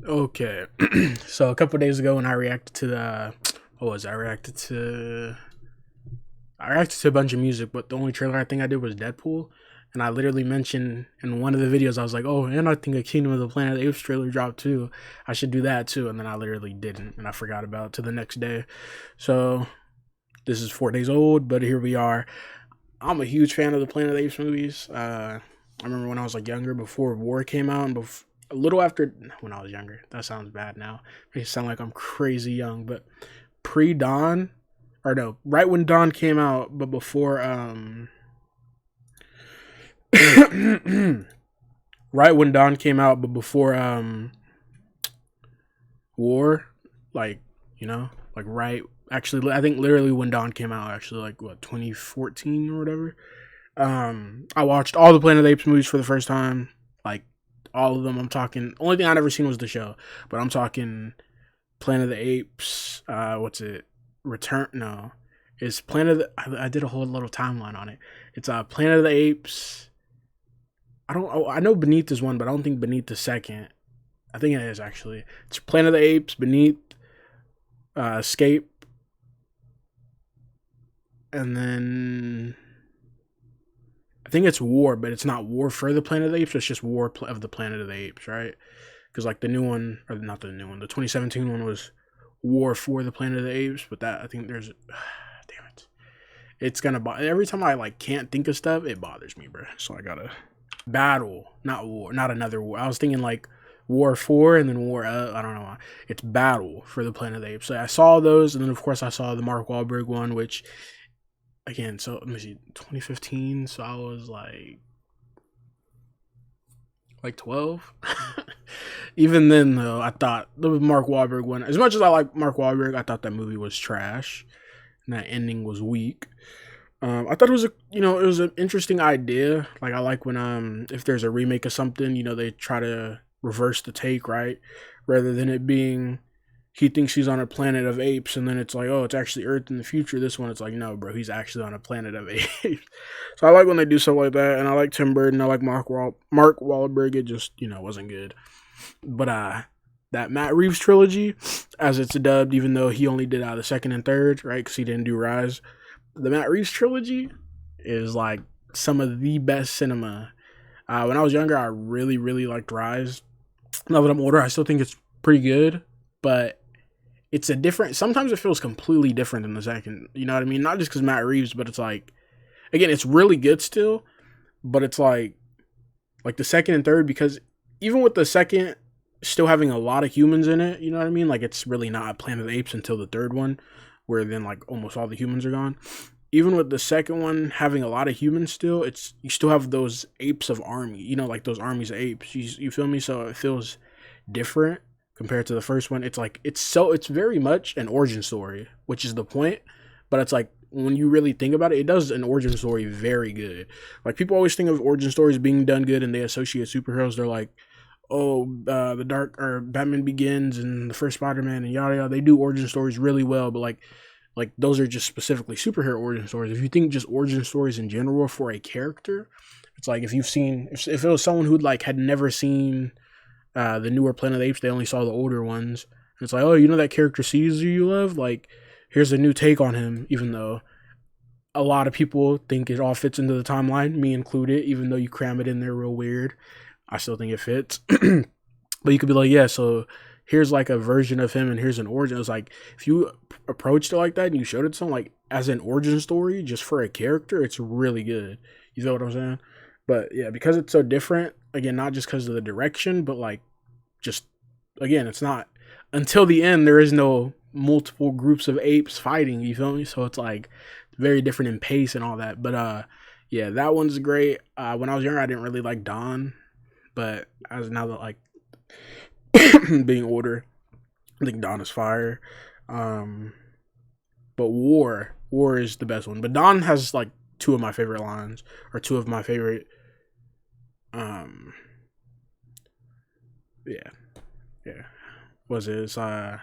Okay. So a couple days ago when I reacted to the what was it? I reacted to a bunch of music, but the only trailer I think I did was Deadpool. And I literally mentioned in one of the videos, I was like, oh, and I think a Kingdom of the Planet of the Apes trailer dropped too. I should do that too. And then I literally didn't. And I forgot about it to the next day. So this is 4 days old, but here we are. I'm a huge fan of the Planet of the Apes movies. I remember when I was like younger, before War came out, and a little after when I was younger. That sounds bad now. Makes it sound like I'm crazy young, but pre Dawn, or no, right when Dawn came out, but before right when Dawn came out, but before War, like like right. Actually, I think literally when Dawn came out, actually like what 2014 or whatever. I watched all the Planet of the Apes movies for the first time, like all of them. I'm talking. Only thing I never seen was the show, but I'm talking Planet of the Apes. What's it? Return? No, it's Planet of the. I did a whole little timeline on it. It's Planet of the Apes. I don't. Oh, I know Beneath is one, but I don't think Beneath is second. I think it is actually. It's Planet of the Apes, Beneath, Escape, and then I think it's War, but it's not War for the Planet of the Apes. It's just War of the Planet of the Apes, right? Because like the new one, or not the new one, the 2017 one was War for the Planet of the Apes. But that I think there's, damn it, it's gonna bother every time I like can't think of stuff. It bothers me, bro. So I gotta battle, not war, not another war. I was thinking like War 4 and then War. I don't know why. It's Battle for the Planet of the Apes. So I saw those, and then of course I saw the Mark Wahlberg one, which again, so let me see, 2015. So I was like 12. Even then, though, I thought the Mark Wahlberg one. As much as I like Mark Wahlberg, I thought that movie was trash, and that ending was weak. I thought it was it was an interesting idea. Like I like when if there's a remake of something, they try to reverse the take, right, rather than it being he thinks he's on a planet of apes, and then it's like, oh, it's actually Earth in the future. This one, it's like, no, bro, he's actually on a planet of apes. So I like when they do stuff like that, and I like Tim Burton. I like Mark Wahlberg. It just wasn't good, but that Matt Reeves trilogy, as it's dubbed, even though he only did the second and third, right, because he didn't do Rise. The Matt Reeves trilogy is like some of the best cinema. When I was younger, I really, really liked Rise. Now that I'm older, I still think it's pretty good, but it's a different. Sometimes it feels completely different than the second. You know what I mean? Not just because Matt Reeves, but it's like, again, it's really good still, but it's like the second and third, because even with the second still having a lot of humans in it, you know what I mean? Like it's really not Planet of the Apes until the third one, where then like almost all the humans are gone. Even with the second one having a lot of humans still, it's you still have those apes of army, like those armies of apes. You feel me? So it feels different compared to the first one. It's like it's very much an origin story, which is the point. But it's like when you really think about it, it does an origin story very good. Like people always think of origin stories being done good, and they associate superheroes. They're like, oh, the Dark or Batman Begins and the first Spider-Man and yada yada. They do origin stories really well, but like those are just specifically superhero origin stories. If you think just origin stories in general for a character, it's like if it was someone who like had never seen the newer Planet of the Apes, they only saw the older ones. And it's like, oh, that character Caesar you love? Like, here's a new take on him, even though a lot of people think it all fits into the timeline, me included, even though you cram it in there real weird. I still think it fits. But you could be like, yeah, so here's like a version of him and here's an origin. It's like, if you approached it like that and you showed it to someone like as an origin story just for a character, it's really good. You feel what I'm saying? But yeah, because it's so different, again, not just because of the direction, but like just, again, it's not until the end, there is no multiple groups of apes fighting, you feel me? So it's like very different in pace and all that. But yeah, that one's great. When I was younger, I didn't really like Dawn, but as now that like being older, I think Dawn is fire. Um, but War is the best one. But Dawn has like two of my favorite lines, or two of my favorite. Um, yeah, yeah. Was it? Yeah,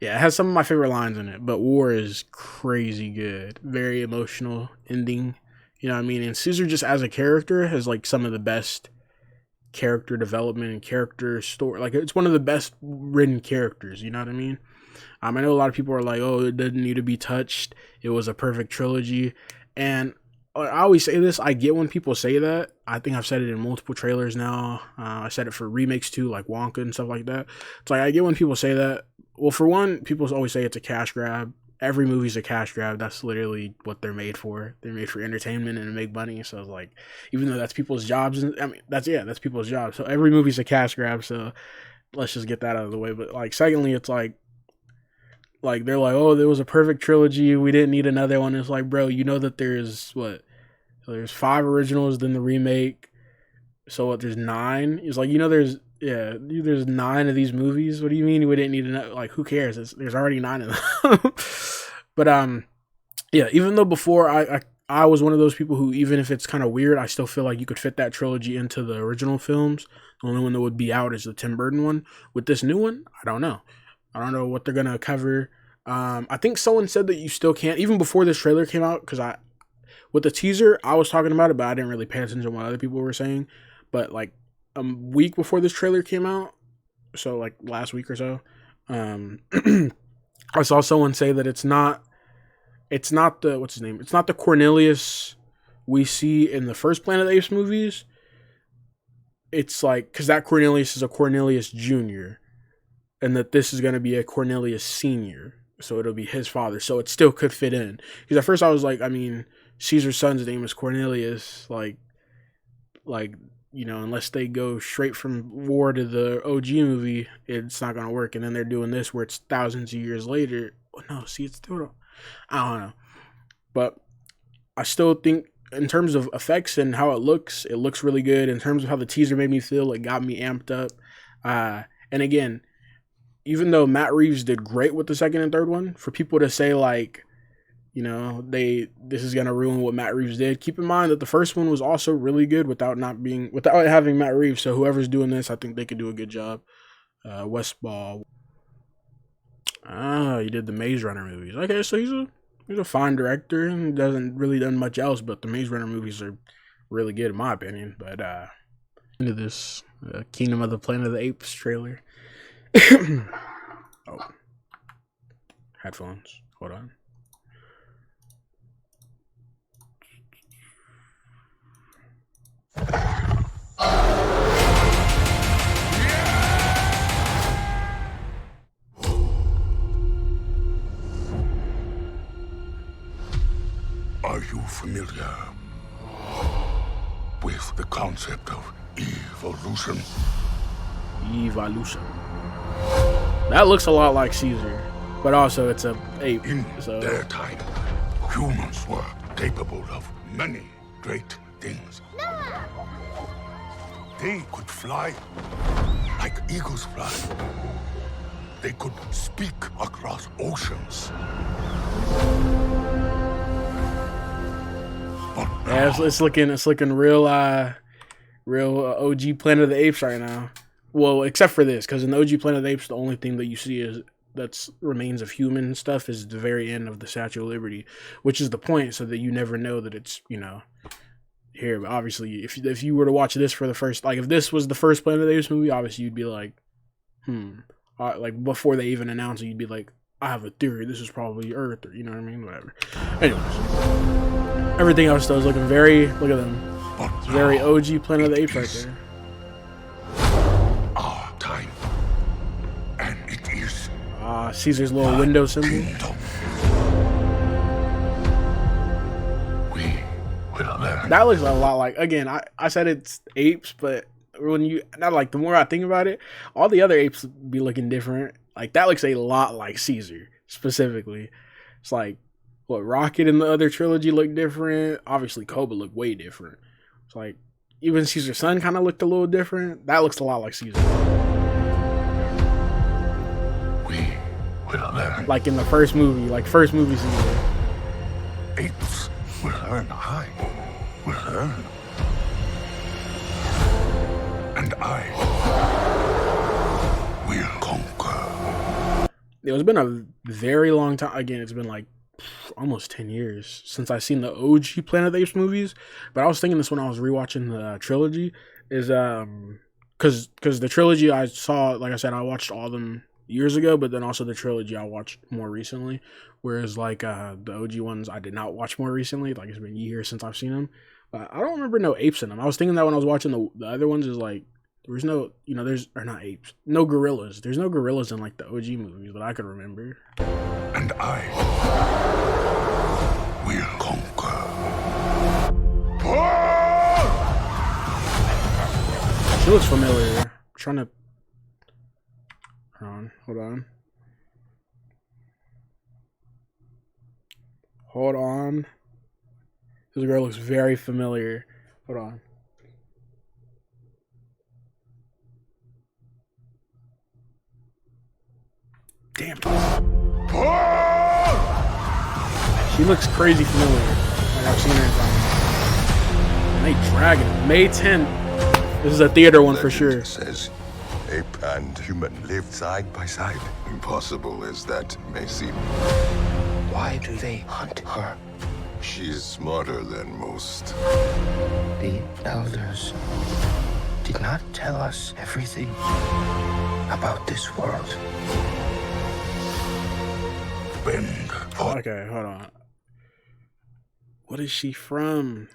it has some of my favorite lines in it. But War is crazy good, very emotional ending. You know what I mean? And Caesar just as a character has like some of the best character development and character story. Like, it's one of the best written characters. You know what I mean? I know a lot of people are like, "Oh, it didn't need to be touched. It was a perfect trilogy," and I always say this. I get when people say that. I think I've said it in multiple trailers now. I said it for remakes too, like Wonka and stuff like that. It's like, I get when people say that. Well, for one, people always say it's a cash grab. Every movie's a cash grab. That's literally what they're made for. They're made for entertainment and to make money. So it's like, even though that's people's jobs, I mean, that's people's jobs. So every movie's a cash grab. So let's just get that out of the way. But like, secondly, it's like they're like, "Oh, there was a perfect trilogy. We didn't need another one." It's like, bro, you know that there's there's 5 originals, then the remake. So what? There's 9. It's like, there's 9 of these movies. What do you mean we didn't need another? Like, who cares? There's already 9 of them. But yeah. Even though before I was one of those people who, even if it's kind of weird, I still feel like you could fit that trilogy into the original films. The only one that would be out is the Tim Burton one. With this new one, I don't know. I don't know what they're gonna cover. I think someone said that you still can't, even before this trailer came out, because with the teaser, I was talking about it, but I didn't really pay attention to what other people were saying. But like a week before this trailer came out, so like last week or so, I saw someone say that it's not the, what's his name? It's not the Cornelius we see in the first Planet of the Apes movies. It's like, because that Cornelius is a Cornelius Jr., and that this is going to be a Cornelius Sr., so it'll be his father, so it still could fit in. Because at first I was like, I mean, Caesar's son's name is Cornelius, like, unless they go straight from war to the OG movie, it's not going to work. And then they're doing this where it's thousands of years later. Oh, no, see, it's still, I don't know. But I still think, in terms of effects and how it looks really good. In terms of how the teaser made me feel, it got me amped up. And again, even though Matt Reeves did great with the second and third one, for people to say like, this is gonna ruin what Matt Reeves did, keep in mind that the first one was also really good without having Matt Reeves. So whoever's doing this, I think they could do a good job. Westball. He did the Maze Runner movies. Okay, so he's a fine director and doesn't really done much else, but the Maze Runner movies are really good in my opinion. But into this Kingdom of the Planet of the Apes trailer. Oh, headphones. Hold on. Are you familiar with the concept of evolution? Evolution. That looks a lot like Caesar, but also it's a ape. In their time, humans were capable of many great things. They could fly like eagles fly. They could speak across oceans. Yeah, it's looking real OG Planet of the Apes right now. Well, except for this, because in the OG Planet of the Apes, the only thing that you see that's remains of human stuff is the very end of the Statue of Liberty, which is the point, so that you never know that it's here. But obviously, if you were to watch this for the first, like if this was the first Planet of the Apes movie, obviously you'd be like, like before they even announce it, you'd be like, I have a theory. This is probably Earth, or you know what I mean, whatever. Anyways, everything else though is looking very. Look at them. It's very OG Planet of the Apes right there. Our time, and it is Caesar's little window symbol. kingdom. We will learn. That looks a lot like, again, I said it's apes, but the more I think about it, all the other apes be looking different. Like, that looks a lot like Caesar, specifically. It's like, what, Rocket in the other trilogy looked different. Obviously, Koba looked way different. It's like, even Caesar's son kind of looked a little different. That looks a lot like Caesar. We will learn. Like in the first movie, Caesar. Apes will learn. I will learn. And I will conquer. It's been a very long time. Again, it's been like almost 10 years since I've seen the OG Planet of the Apes movies. But I was thinking this when I was rewatching the trilogy. is because the trilogy I saw, like I said, I watched all of them years ago, but then also the trilogy I watched more recently. Whereas like the OG ones I did not watch more recently. Like it's been years since I've seen them. But I don't remember no apes in them. I was thinking that when I was watching the other ones is like there was no, there's or not apes, no gorillas. There's no gorillas in like the OG movies that I could remember. And I will conquer. She looks familiar. I'm trying to. Hold on. Hold on. This girl looks very familiar. Hold on. Damn. She looks crazy familiar. Like I've seen her in something. And they dragging it. May 10th. This is a theater one for sure. Says ape and human lived side by side. Impossible as that may seem. Why do they hunt her? She's smarter than most. The elders did not tell us everything about this world. Bend for Okay, hold on. What is she from?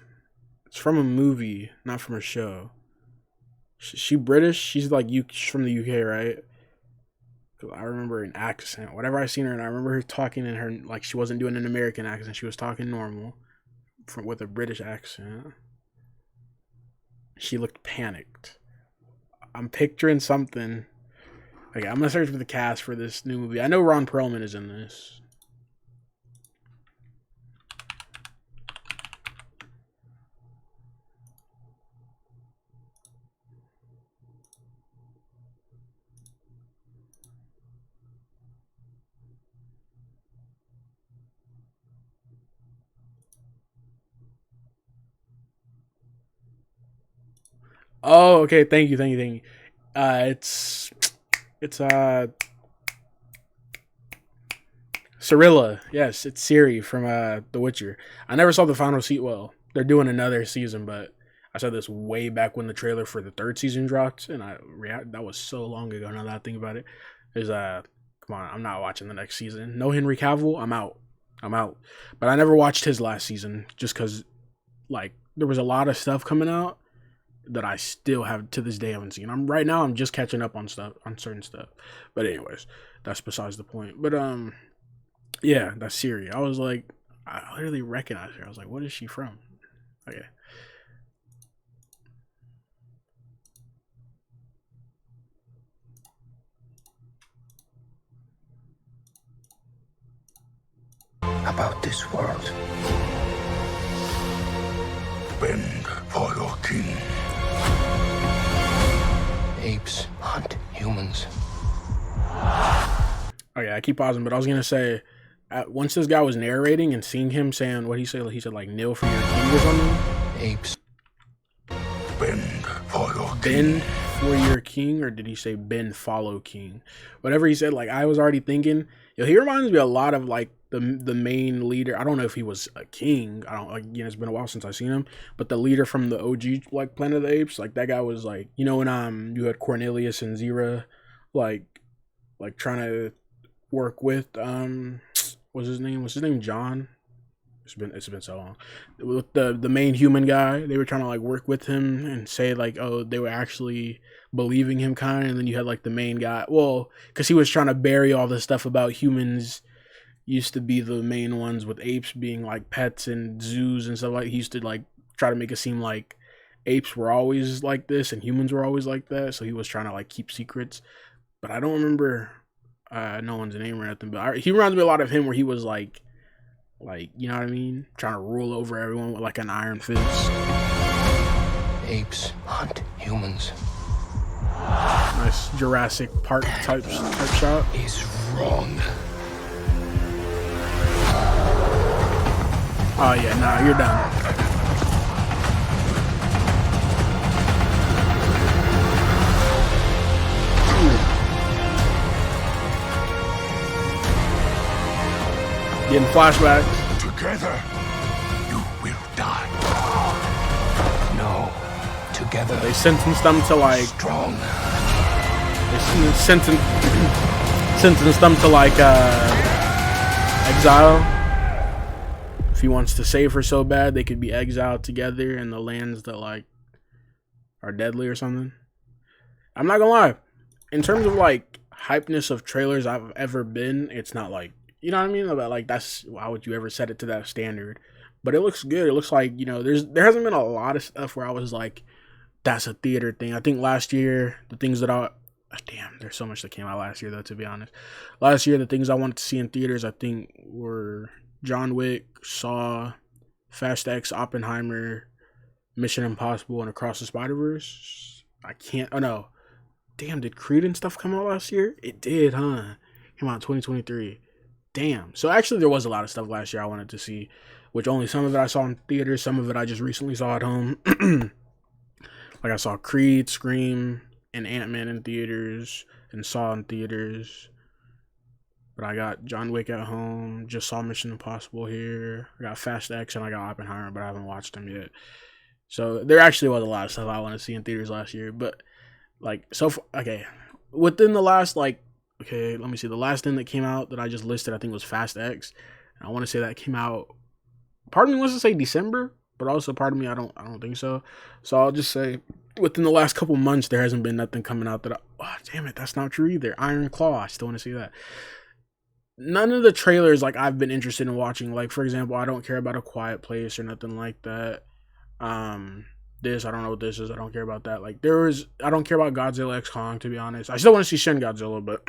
It's from a movie, not from a show. She British? She's like she's from the UK, right? Cause I remember an accent. Whatever I seen her, and I remember her talking in her like she wasn't doing an American accent. She was talking normal, with a British accent. She looked panicked. I'm picturing something. Okay, I'm gonna search for the cast for this new movie. I know Ron Perlman is in this. Oh, okay. Thank you. It's Cirilla. Yes, it's Ciri from The Witcher. I never saw the final season. Well, they're doing another season, but I saw this way back when the trailer for the third season dropped, and that was so long ago. Now that I think about it, is come on, I'm not watching the next season. No Henry Cavill, I'm out. But I never watched his last season just because, like, there was a lot of stuff coming out that I still have to this day haven't seen. I'm just catching up on certain stuff. But anyways, that's besides the point. But yeah, that's Ciri. I was like, I literally recognized her. I was like, what is she from? Okay. About this world. bend for your king. Apes hunt humans. Oh yeah, I keep pausing, but I was gonna say, once this guy was narrating and seeing him saying what he said like "kneel for your king" or something. Apes. Bend for your king. Bend for your king, or did he say bend follow king? Whatever he said, like I was already thinking. He reminds me a lot of like the main leader. I don't know if he was a king. I don't it's been a while since I've seen him. But the leader from the OG like Planet of the Apes, like that guy was like, when you had Cornelius and Zira, like trying to work with what's his name? John? It's been so long. With the main human guy, they were trying to like work with him and say like, oh, they were actually believing him kind of. And then you had like the main guy, well, because he was trying to bury all the stuff about humans used to be the main ones, with apes being like pets and zoos and stuff. Like he used to like try to make it seem like apes were always like this and humans were always like that. So he was trying to like keep secrets, but I don't remember no one's name or nothing. But he reminds me a lot of him, where he was like you know what I mean, trying to rule over everyone with like an iron fist. Apes hunt humans. Nice Jurassic Park type shot. Is wrong. Oh yeah, nah, you're done. Getting flashbacks. Together, you will die. No, together. They sentenced them to like Strong. they sentenced them to like exile. If he wants to save her so bad, they could be exiled together in the lands that like are deadly or something. I'm not gonna lie. In terms of like hypeness of trailers I've ever been, it's not like, you know what I mean? About like, that's, why would you ever set it to that standard? But it looks good. It looks like, you know, there hasn't been a lot of stuff where I was like, that's a theater thing. I think last year the things that damn, there's so much that came out last year though, to be honest. Last year the things I wanted to see in theaters I think were John Wick, Saw, Fast X, Oppenheimer, Mission Impossible, and Across the Spider-Verse. Oh no. Damn, did Creed and stuff come out last year? It did, huh? Came out in 2023. Damn. So actually there was a lot of stuff last year I wanted to see, which only some of it I saw in theaters, some of it I just recently saw at home. Like I saw Creed, Scream, and Ant-Man in theaters, and Saw in theaters. But I got John Wick at home, just saw Mission Impossible here. I got Fast X, and I got Oppenheimer, but I haven't watched them yet. So there actually was a lot of stuff I want to see in theaters last year. But like, so far, okay, within the last like, okay, let me see, the last thing that came out that I just listed, I think was Fast X. And I want to say that came out, part of me wants to say December, but also part of me I don't think so. So I'll just say within the last couple months there hasn't been nothing coming out that damn it, that's not true either. Iron Claw, I still want to see that. None of the trailers like I've been interested in watching. Like for example, I don't care about A Quiet Place or nothing like that. This, I don't know what this is. I don't care about that. Like I don't care about Godzilla X Kong, to be honest. I still want to see Shin Godzilla, but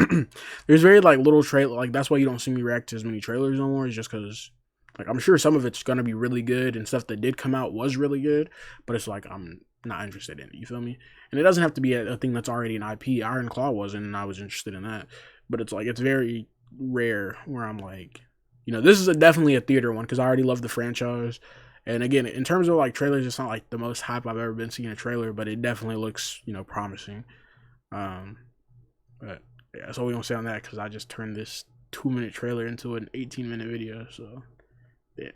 there's very like little trailer. Like that's why you don't see me react to as many trailers no more. Is just because like I'm sure some of it's gonna be really good and stuff that did come out was really good, but it's like I'm not interested in it. You feel me? And it doesn't have to be a thing that's already an IP. Iron Claw wasn't, and I was interested in that. But it's like it's very rare where I'm like, you know, this is definitely a theater one because I already love the franchise. And again, in terms of like trailers, it's not like the most hype I've ever been seeing a trailer, but it definitely looks, you know, promising. But yeah, that's all we're gonna say on that because I just turned this 2-minute trailer into an 18-minute video. So yeah.